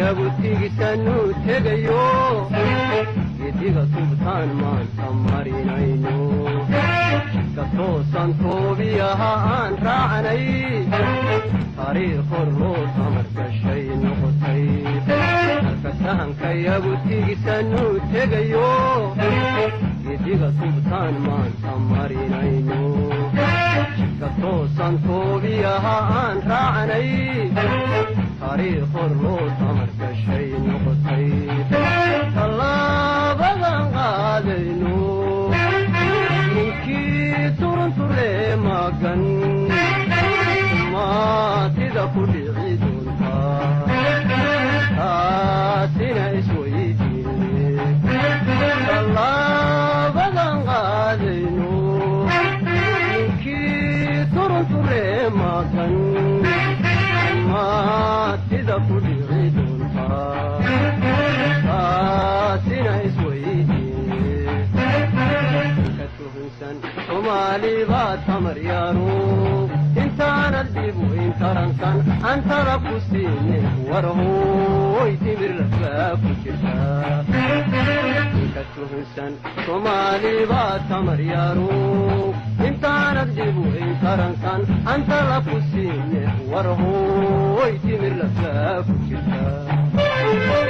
yabu tigisanu tegayo idiga subtan man samarinayno katoosan toobiyaha aan raacanay taariikh horloo samar gashay noqotay halka sahanka yabu tigisanu tegayo idiga subtan man samarinayno katoosan toobiyaha aan raacanay taariikh horloo samar gashay noqotay tallaabadan qaadayno ninkii turunture magan maatida ku dhici doontaa taasina isweydiine tallaabadan qaadayno ninkii turunture magan maatida ku dhici doontaa taasina isweydiine ka tuhunsan soomaali baa tamar yaaro intaanad dhibu intarankan antara ku siine warhooy timir lafaa ku jirtaa ka tuhunsan soomaali baa tamar yaaro intaanad dhibu intarankan antara ku siine warhooy timir lafaa ku jirtaa